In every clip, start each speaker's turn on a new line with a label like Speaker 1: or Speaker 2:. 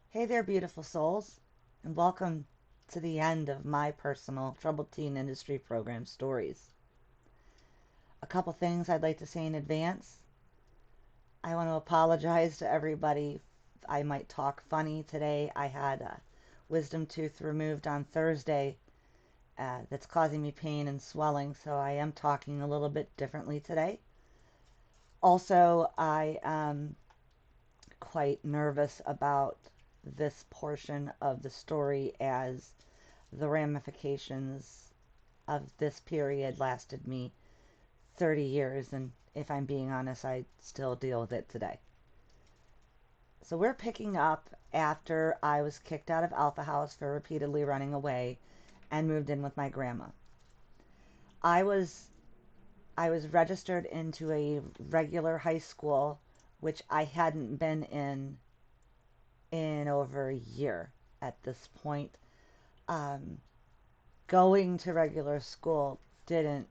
Speaker 1: Hey there, beautiful souls, and welcome to the end of my personal Troubled Teen Industry Program stories. A couple things I'd like to say in advance. I want to apologize to everybody. I might talk funny today. I had a wisdom tooth removed on Thursday that's causing me pain and swelling, so I am talking a little bit differently today. Also, I am quite nervous about this portion of the story as the ramifications of this period lasted me 30 years, and if I'm being honest, I still deal with it today. So we're picking up after I was kicked out of Alpha House for repeatedly running away and moved in with my grandma. I was I was registered into a regular high school, which I hadn't been in over a year at this point. Um, Going to regular school didn't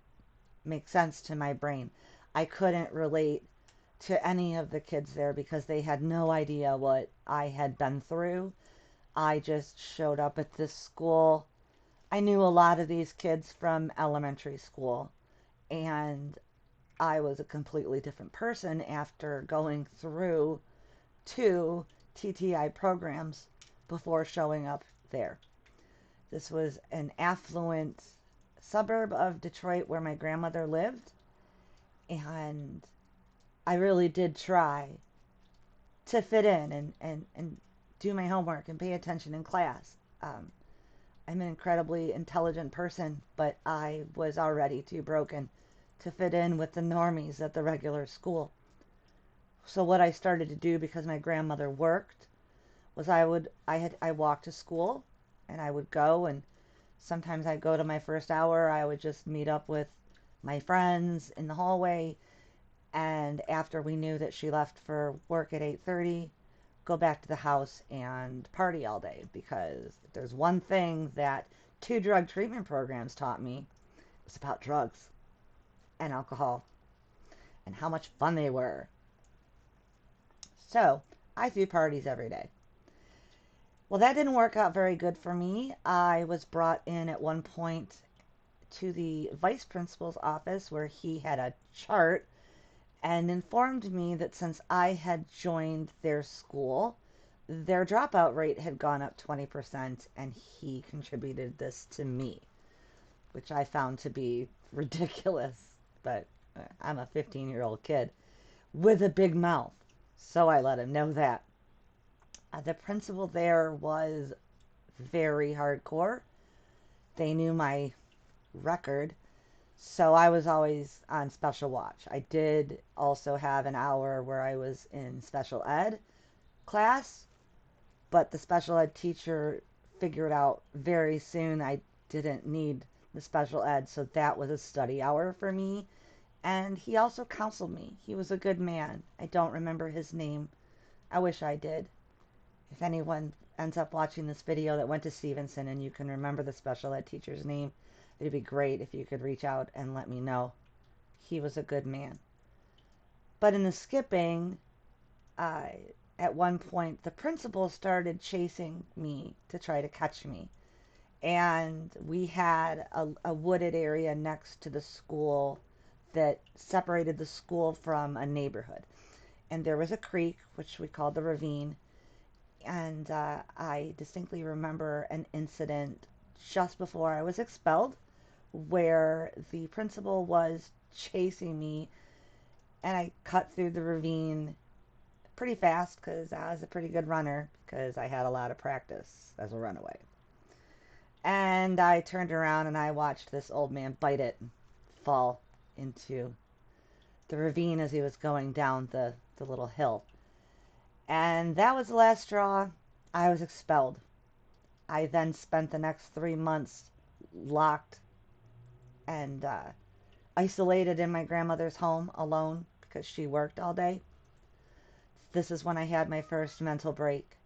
Speaker 1: make sense to my brain. I couldn't relate to any of the kids there because they had no idea what I had been through. I just showed up at this school. I knew a lot of these kids from elementary school, and I was a completely different person after going through two TTI programs before showing up there. This was an affluent suburb of Detroit where my grandmother lived, and I really did try to fit in and do my homework and pay attention in class. I'm an incredibly intelligent person, but I was already too broken to fit in with the normies at the regular school. So what I started to do, because my grandmother worked, was I walked to school, and I would go, and sometimes I'd go to my first hour. I would just meet up with my friends in the hallway, and after we knew that she left for work at 8:30, go back to the house and party all day, because if there's one thing that two drug treatment programs taught me, it was about drugs and alcohol and how much fun they were. So I threw parties every day. Well, that didn't work out very good for me. I was brought in at one point to the vice principal's office where he had a chart and informed me that since I had joined their school, their dropout rate had gone up 20%, and he contributed this to me, which I found to be ridiculous. But I'm a 15-year-old kid with a big mouth, so I let him know that. The principal there was very hardcore. They knew my record, so I was always on special watch. I did also have an hour where I was in special ed class, but the special ed teacher figured out very soon I didn't need the special ed, so that was a study hour for me. And he also counseled me. He was a good man. I don't remember his name. I wish I did. If anyone ends up watching this video that went to Stevenson and you can remember the special ed teacher's name, it'd be great if you could reach out and let me know. He was a good man. But in the skipping, uh, at one point, the principal started chasing me to try to catch me. And we had a wooded area next to the school that separated the school from a neighborhood. And there was a creek, which we called the ravine. And I distinctly remember an incident just before I was expelled where the principal was chasing me, and I cut through the ravine pretty fast because I was a pretty good runner because I had a lot of practice as a runaway. And I turned around and I watched this old man bite it and fall into the ravine as he was going down the little hill. And that was the last straw. I was expelled. I then spent the next 3 months locked and isolated in my grandmother's home alone because she worked all day. This is when I had my first mental break,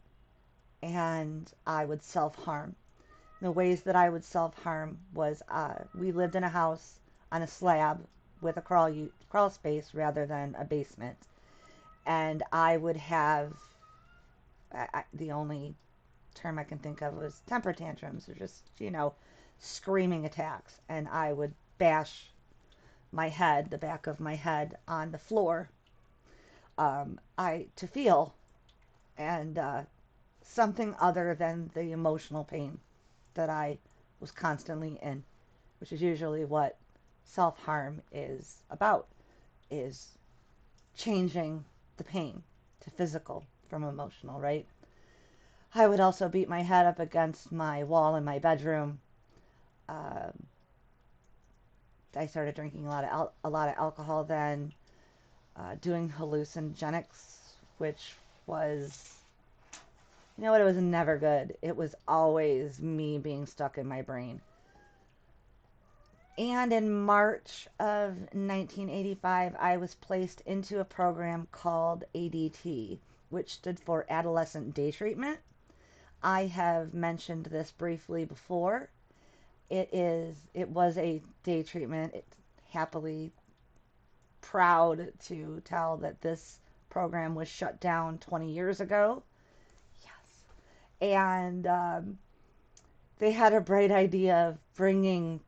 Speaker 1: and I would self-harm. The ways that I would self-harm was we lived in a house on a slab with a crawl space rather than a basement, and I would have The only term I can think of was temper tantrums, or just, screaming attacks. And I would bash my head, the back of my head, on the floor, to feel, and something other than the emotional pain that I was constantly in, which is usually what self-harm is about, is changing the pain to physical from emotional, right? I would also beat my head up against my wall in my bedroom. Um, I started drinking a lot of alcohol then, doing hallucinogenics, which was, it was never good. It was always me being stuck in my brain. And in March of 1985, I was placed into a program called ADT, which stood for Adolescent Day Treatment. I have mentioned this briefly before. It was a day treatment. It's happily proud to tell that this program was shut down 20 years ago. Yes. And they had a bright idea of bringing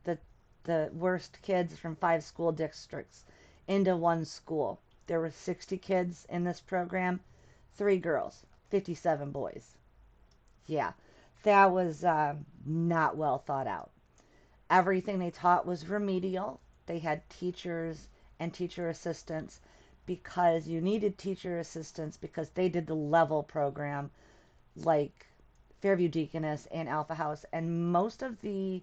Speaker 1: the worst kids from 5 school districts into one school. There were 60 kids in this program, 3 girls, 57 boys. Yeah, that was not well thought out. Everything they taught was remedial. They had teachers and teacher assistants because you needed teacher assistants because they did the level program like Fairview Deaconess and Alpha House. And most of the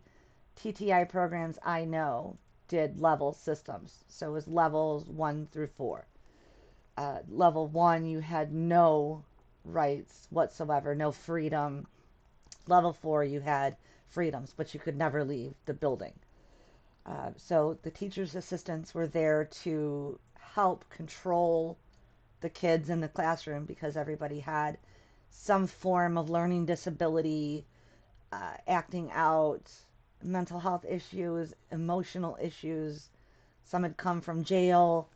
Speaker 1: TTI programs I know did level systems. So it was levels 1 through 4. Level 1, you had no rights whatsoever, no freedom. Level 4, you had freedoms, but you could never leave the building. So the teacher's assistants were there to help control the kids in the classroom because everybody had some form of learning disability, acting out, mental health issues, emotional issues. Some had come from jail.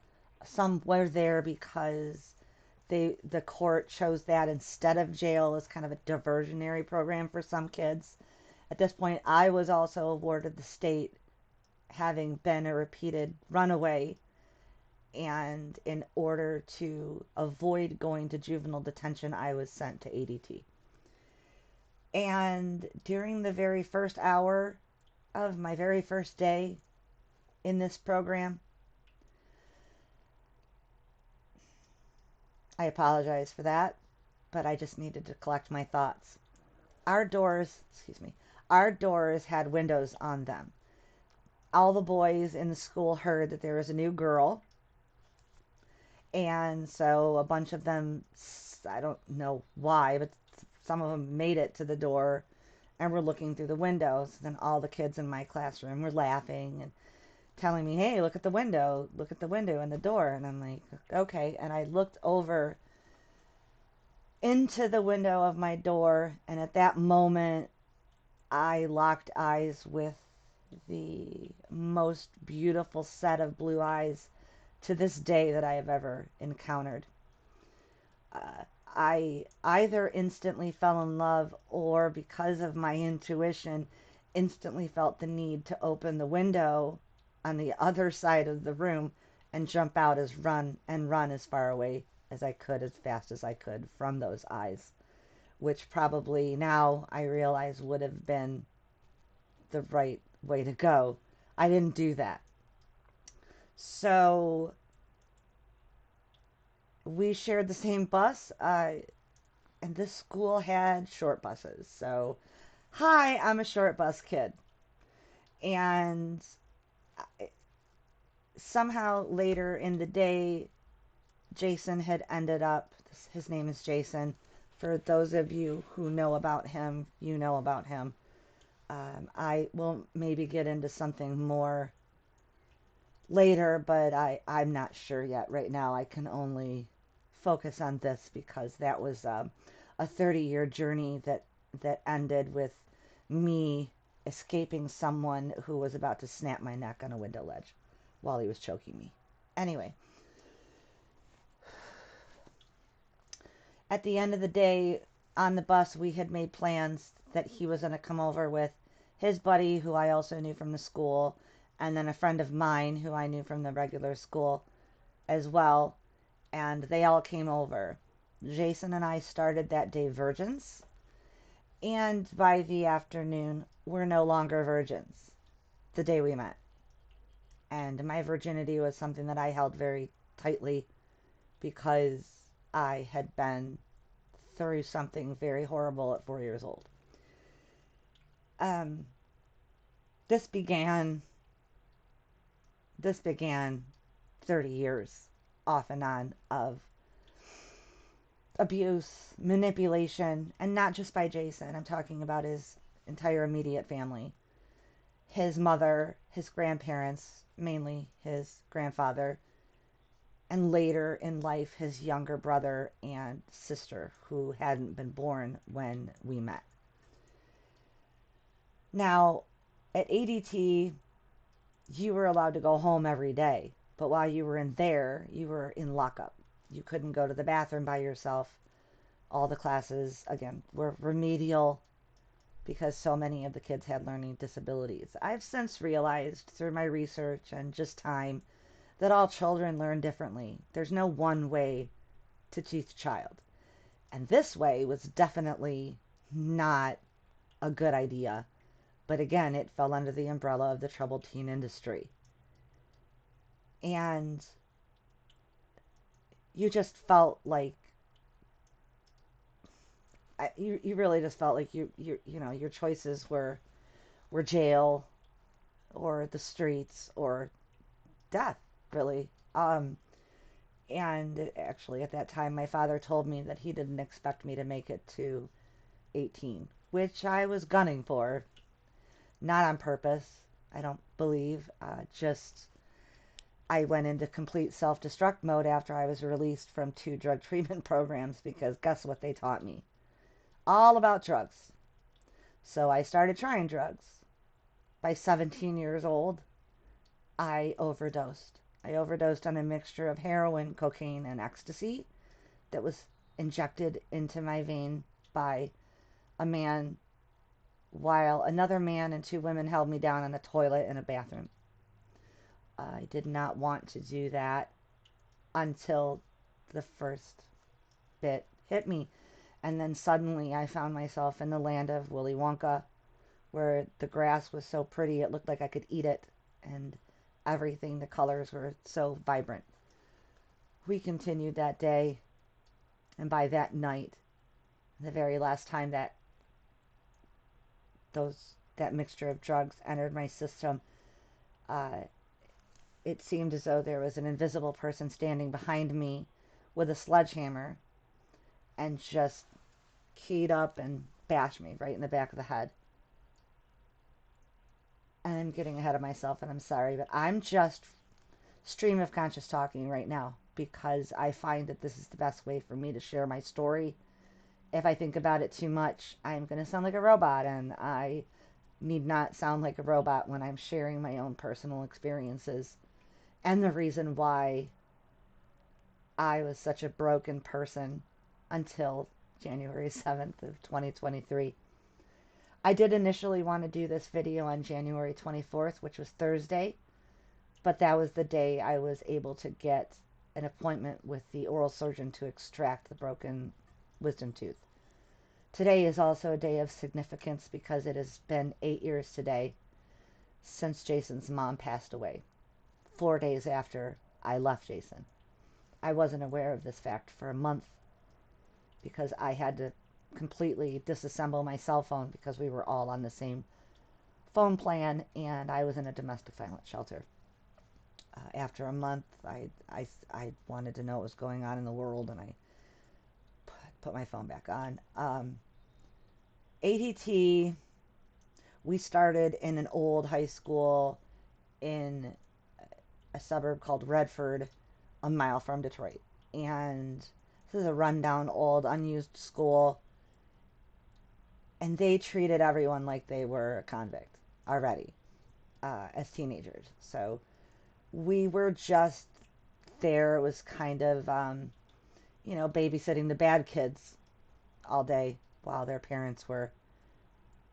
Speaker 1: Some were there because the court chose that instead of jail as kind of a diversionary program for some kids. At this point, I was also awarded the state, having been a repeated runaway, and in order to avoid going to juvenile detention, I was sent to ADT. And during the very first hour of my very first day in this program, I apologize for that, but I just needed to collect my thoughts. Our doors had windows on them. All the boys in the school heard that there was a new girl, and so a bunch of them, I don't know why, but some of them made it to the door and were looking through the windows. Then all the kids in my classroom were laughing and telling me, hey, look at the window and the door. And I'm like, okay. And I looked over into the window of my door, and at that moment, I locked eyes with the most beautiful set of blue eyes to this day that I have ever encountered. I either instantly fell in love or, because of my intuition, instantly felt the need to open the window on the other side of the room and jump out run as far away as I could, as fast as I could from those eyes, which probably now I realize would have been the right way to go. I didn't do that. So we shared the same bus, and this school had short buses. So, hi, I'm a short bus kid. And somehow later in the day, Jason had ended up, his name is Jason. For those of you who know about him, you know about him. I will maybe get into something more later, but I'm not sure yet. Right now, I can only focus on this because that was a 30-year journey that ended with me escaping someone who was about to snap my neck on a window ledge while he was choking me. Anyway, at the end of the day, On the bus, we had made plans that he was going to come over with his buddy, who I also knew from the school, and then a friend of mine who I knew from the regular school as well. And they all came over. Jason and I started that day virgins, and by the afternoon, we're no longer virgins the day we met. And my virginity was something that I held very tightly because I had been through something very horrible at 4 years old. Um, this began this began 30 years off and on of abuse, manipulation, and not just by Jason. I'm talking about his entire immediate family. His mother, his grandparents, mainly his grandfather, and later in life, his younger brother and sister, who hadn't been born when we met. Now, at ADT, you were allowed to go home every day, but while you were in there, you were in lockup. You couldn't go to the bathroom by yourself. All the classes, again, were remedial because so many of the kids had learning disabilities. I've since realized through my research and just time that all children learn differently. There's no one way to teach a child. And this way was definitely not a good idea. But again, it fell under the umbrella of the troubled teen industry. And you just felt like you really just felt like your choices were jail or the streets or death, really. And actually, at that time, my father told me that he didn't expect me to make it to 18, which I was gunning for, not on purpose. I don't believe. Just I went into complete self-destruct mode after I was released from 2 drug treatment programs because guess what they taught me? All about drugs. So I started trying drugs. By 17 years old, I overdosed. I overdosed on a mixture of heroin, cocaine, and ecstasy that was injected into my vein by a man while another man and 2 women held me down on a toilet in a bathroom. I did not want to do that until the first bit hit me. And then suddenly I found myself in the land of Willy Wonka, where the grass was so pretty it looked like I could eat it, and everything, the colors were so vibrant. We continued that day, and by that night, the very last time that mixture of drugs entered my system, uh, it seemed as though there was an invisible person standing behind me with a sledgehammer and just keyed up and bashed me right in the back of the head. And I'm getting ahead of myself, and I'm sorry, but I'm just stream of conscious talking right now because I find that this is the best way for me to share my story. If I think about it too much, I'm going to sound like a robot, and I need not sound like a robot when I'm sharing my own personal experiences and the reason why I was such a broken person until January 7th of 2023. I did initially want to do this video on January 24th, which was Thursday, but that was the day I was able to get an appointment with the oral surgeon to extract the broken wisdom tooth. Today is also a day of significance because it has been 8 years today since Jason's mom passed away, 4 days after I left Jason. I wasn't aware of this fact for a month because I had to completely disassemble my cell phone because we were all on the same phone plan, and I was in a domestic violence shelter. After a month, I wanted to know what was going on in the world, and I put my phone back on. ADT, we started in an old high school in a suburb called Redford, a mile from Detroit. And this is a rundown, old, unused school. And they treated everyone like they were a convict already as teenagers. So we were just there. It was kind of, babysitting the bad kids all day while their parents were,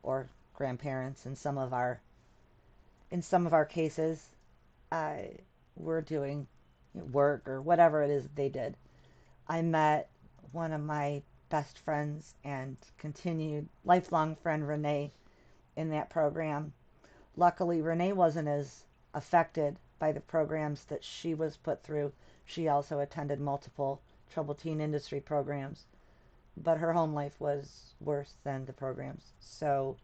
Speaker 1: or grandparents in some of our cases, uh, were doing work or whatever it is they did. I met one of my best friends and continued lifelong friend Renee in that program. Luckily, Renee wasn't as affected by the programs that she was put through. She also attended multiple troubled teen industry programs, but her home life was worse than the programs. So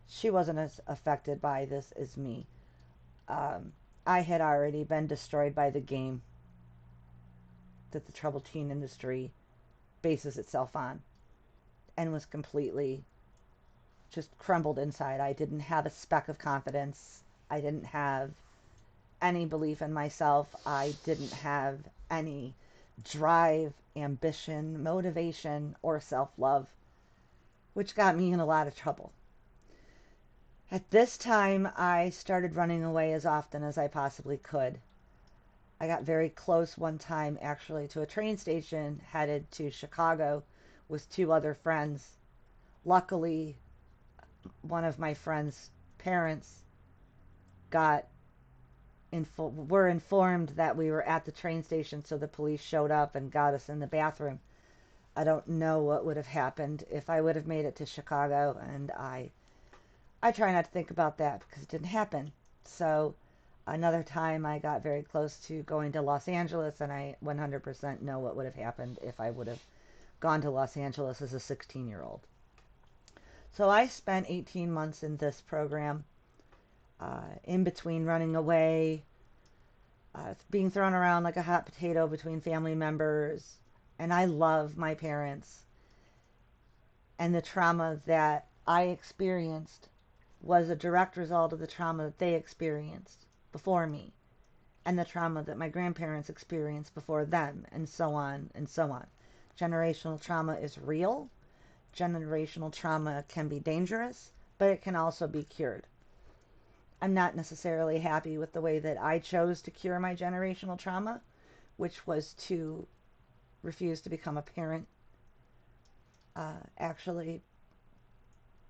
Speaker 1: she wasn't as affected by this as me. Um, I had already been destroyed by the game that the troubled teen industry bases itself on and was completely just crumbled inside. I didn't have a speck of confidence. I didn't have any belief in myself. I didn't have any drive, ambition, motivation, or self love, which got me in a lot of trouble. At this time, I started running away as often as I possibly could. I got very close one time, actually, to a train station headed to Chicago with two other friends. Luckily, one of my friend's parents got were informed that we were at the train station, so the police showed up and got us in the bathroom. I don't know what would have happened if I would have made it to Chicago, and I try not to think about that because it didn't happen. So another time I got very close to going to Los Angeles, and I 100% know what would have happened if I would have gone to Los Angeles as a 16-year-old. So I spent 18 months in this program, in between running away, being thrown around like a hot potato between family members. And I love my parents. And the trauma that I experienced was a direct result of the trauma that they experienced before me, and the trauma that my grandparents experienced before them, and so on and so on. Generational trauma is real. Generational trauma can be dangerous, but it can also be cured. I'm not necessarily happy with the way that I chose to cure my generational trauma, which was to refuse to become a parent. Actually,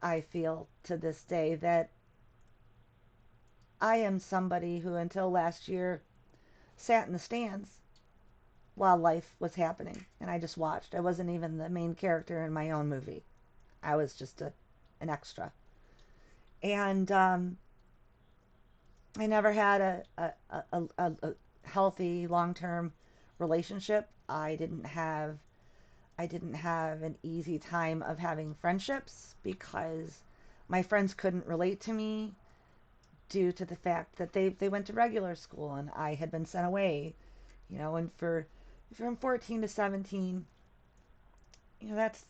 Speaker 1: I feel to this day that I am somebody who, until last year, sat in the stands while life was happening, and I just watched. I wasn't even the main character in my own movie. I was just an extra. And I never had a healthy long-term relationship. I didn't have an easy time of having friendships because my friends couldn't relate to me due to the fact that they went to regular school and I had been sent away. And from 14 to 17, that's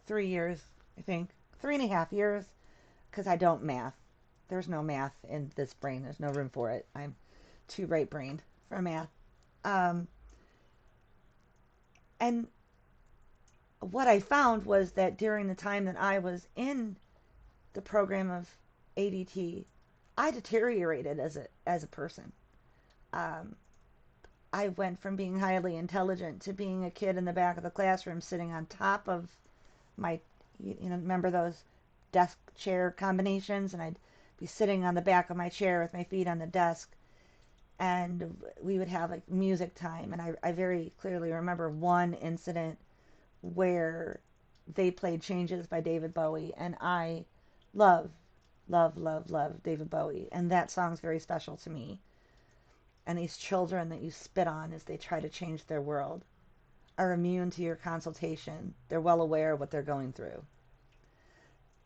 Speaker 1: 3 years, I think. 3.5 years, because I don't math. There's no math in this brain. There's no room for it. I'm too right-brained for math. Um, and what I found was that during the time that I was in the program of ADT, I deteriorated as a person. Um, I went from being highly intelligent to being a kid in the back of the classroom sitting on top of my, remember those desk chair combinations? And I'd be sitting on the back of my chair with my feet on the desk, and we would have like music time. And I very clearly remember one incident where they played Changes by David Bowie, and I love, love, love, love David Bowie, and that song's very special to me. And these children that you spit on as they try to change their world are immune to your consultation. They're well aware of what they're going through.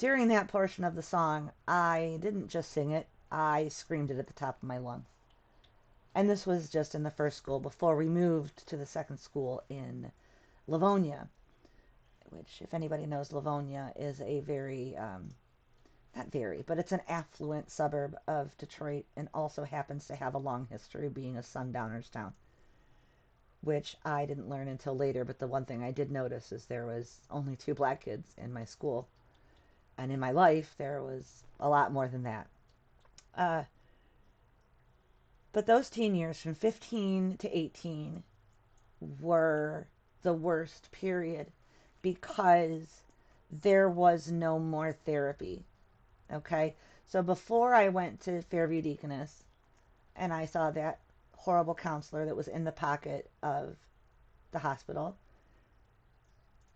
Speaker 1: During that portion of the song, I didn't just sing it, I screamed it at the top of my lungs. And this was just in the first school before we moved to the second school in Livonia, which, if anybody knows, Livonia is a very, not very, but it's an affluent suburb of Detroit and also happens to have a long history of being a sundowner's town, which I didn't learn until later. But the one thing I did notice is there was only 2 black kids in my school. And in my life, there was a lot more than that. But those teen years from 15 to 18 were the worst period because there was no more therapy. Okay? So before I went to Fairview Deaconess and I saw that horrible counselor that was in the pocket of the hospital,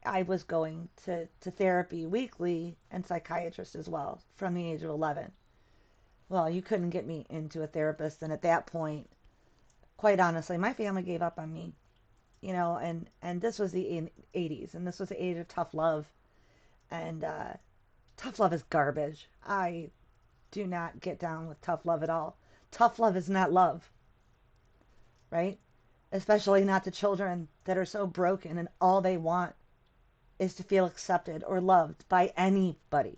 Speaker 1: I was going to therapy weekly and psychiatrist as well from the age of 11. Well, you couldn't get me into a therapist. And at that point, quite honestly, my family gave up on me, and this was the 80s, and this was the age of tough love. And tough love is garbage. I do not get down with tough love at all. Tough love is not love, right? Especially not to children that are so broken and all they want is to feel accepted or loved by anybody.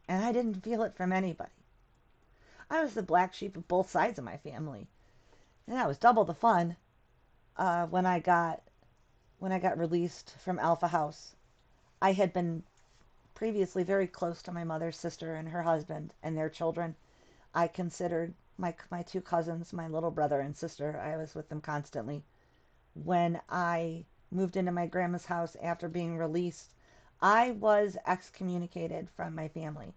Speaker 1: And I didn't feel it from anybody. I was the black sheep of both sides of my family. And that was double the fun when I got released from Alpha House. I had been previously very close to my mother's sister and her husband and their children. I considered my two cousins, my little brother and sister. I was with them constantly. When I moved into my grandma's house after being released, I was excommunicated from my family.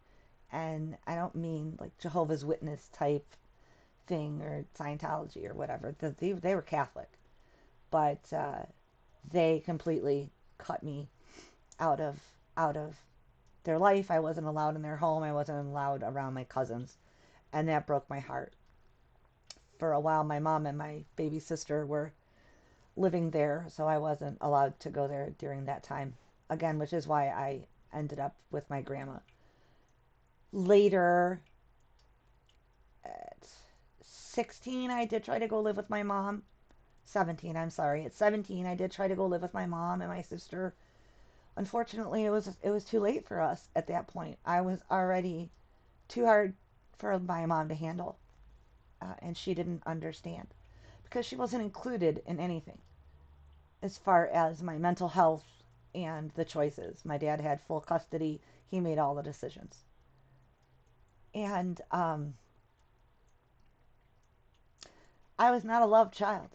Speaker 1: And I don't mean like Jehovah's Witness type thing or Scientology or whatever. They were Catholic. But they completely cut me out of their life. I wasn't allowed in their home. I wasn't allowed around my cousins. And that broke my heart. For a while, my mom and my baby sister were living there, so I wasn't allowed to go there during that time. Again, which is why I ended up with my grandma. Later, at 16, I did try to go live with my mom. 17, I'm sorry. At 17, I did try to go live with my mom and my sister. Unfortunately, it was too late for us at that point. I was already too hard for my mom to handle, and she didn't understand because she wasn't included in anything as far as my mental health and the choices. My dad had full custody. He made all the decisions. And I was not a loved child.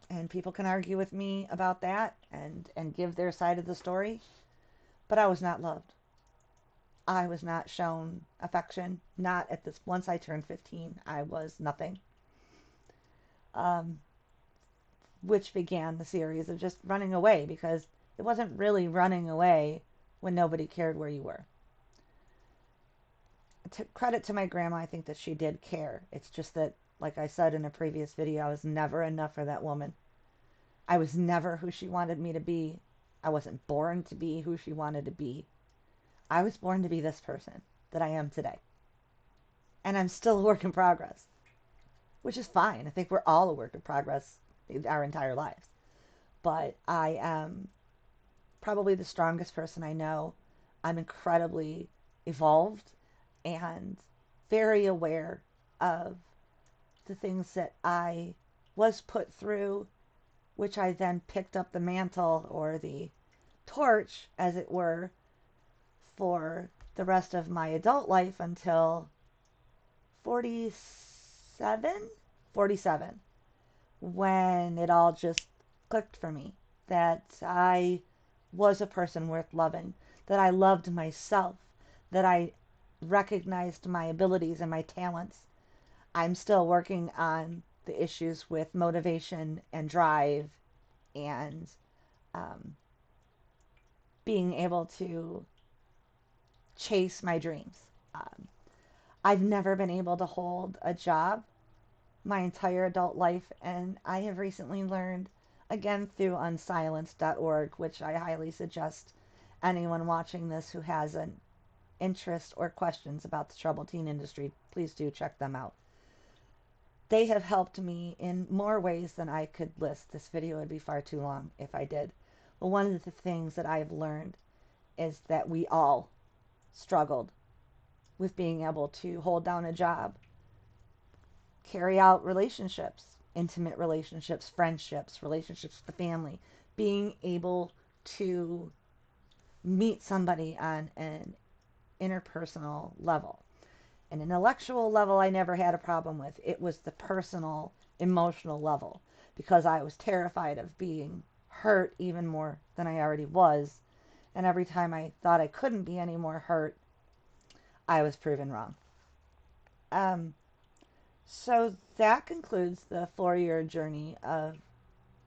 Speaker 1: And people can argue with me about that and give their side of the story. But I was not loved. I was not shown affection. Not at this. Once I turned 15, I was nothing. Which began the series of just running away, because it wasn't really running away when nobody cared where you were. Credit to my grandma, I think that she did care. It's just that, like I said in a previous video, I was never enough for that woman. I was never who she wanted me to be. I wasn't born to be who she wanted to be. I was born to be this person that I am today. And I'm still a work in progress, which is fine. I think we're all a work in progress our entire lives. But I am probably the strongest person I know. I'm incredibly evolved and very aware of the things that I was put through, which I then picked up the mantle or the torch, as it were, for the rest of my adult life until 47, when it all just clicked for me that I was a person worth loving, that I loved myself, that I recognized my abilities and my talents. I'm still working on the issues with motivation and drive and being able to chase my dreams. I've never been able to hold a job my entire adult life, and I have recently learned, again through unsilenced.org, which I highly suggest anyone watching this who has an interest or questions about the troubled teen industry, please do check them out. They have helped me in more ways than I could list. This video would be far too long if I did. But one of the things that I've learned is that we all struggled with being able to hold down a job, carry out relationships, intimate relationships, friendships, relationships with the family, being able to meet somebody on an interpersonal level. An intellectual level I never had a problem with. It was the personal, emotional level, because I was terrified of being hurt even more than I already was. And every time I thought I couldn't be any more hurt, I was proven wrong. Um, so that concludes the 4 year journey of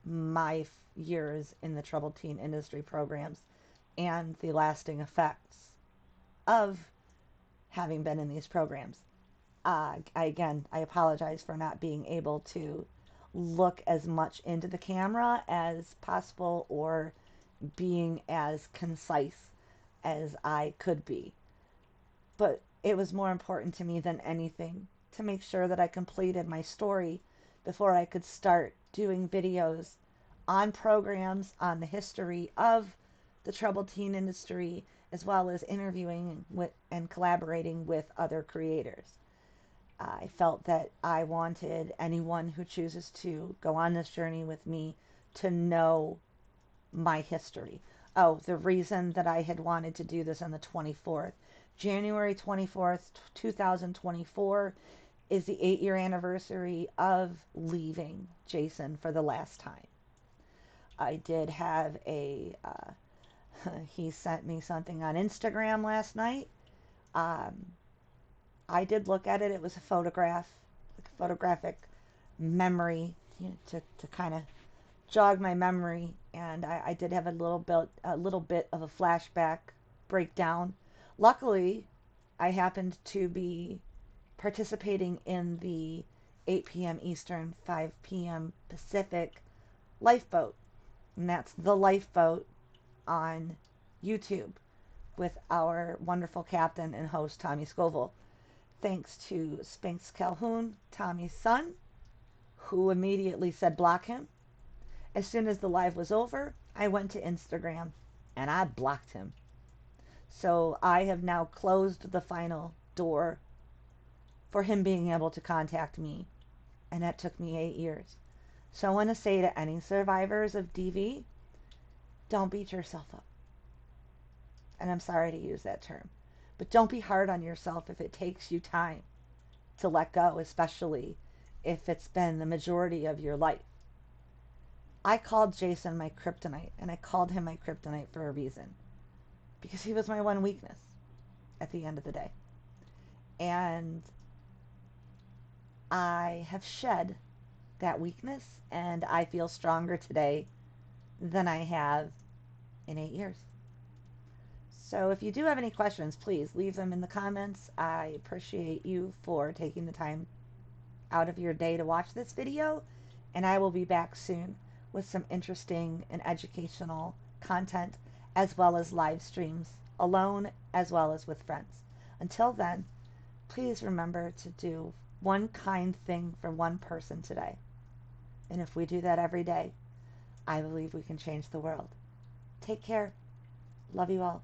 Speaker 1: my years in the troubled teen industry programs and the lasting effects of having been in these programs. I apologize for not being able to look as much into the camera as possible or being as concise as I could be. But it was more important to me than anything to make sure that I completed my story before I could start doing videos on programs, on the history of the troubled teen industry, as well as interviewing with and collaborating with other creators. I felt that I wanted anyone who chooses to go on this journey with me to know my history. Oh, the reason that I had wanted to do this on the 24th. January 24th, 2024 is the 8 year anniversary of leaving Jason for the last time. I did have he sent me something on Instagram last night. Um, I did look at it. It was a photograph, like a photographic memory, to kind of jog my memory, and I did have a little bit of a flashback breakdown. Luckily, I happened to be participating in the 8 p.m. Eastern, 5 p.m. Pacific lifeboat, and that's the lifeboat on YouTube with our wonderful captain and host Tommy Scoville. Thanks to Spinks Calhoun, Tommy's son, who immediately said block him. As soon as the live was over, I went to Instagram and I blocked him. So I have now closed the final door for him being able to contact me. And that took me 8 years. So I want to say to any survivors of DV, don't beat yourself up. And I'm sorry to use that term. But don't be hard on yourself if it takes you time to let go, especially if it's been the majority of your life. I called Jason my kryptonite, and I called him my kryptonite for a reason. Because he was my one weakness at the end of the day. And I have shed that weakness, and I feel stronger today than I have in 8 years. So if you do have any questions, please leave them in the comments. I appreciate you for taking the time out of your day to watch this video, and I will be back soon with some interesting and educational content, as well as live streams, alone as well as with friends. Until then, please remember to do one kind thing for one person today. And if we do that every day, I believe we can change the world. Take care. Love you all.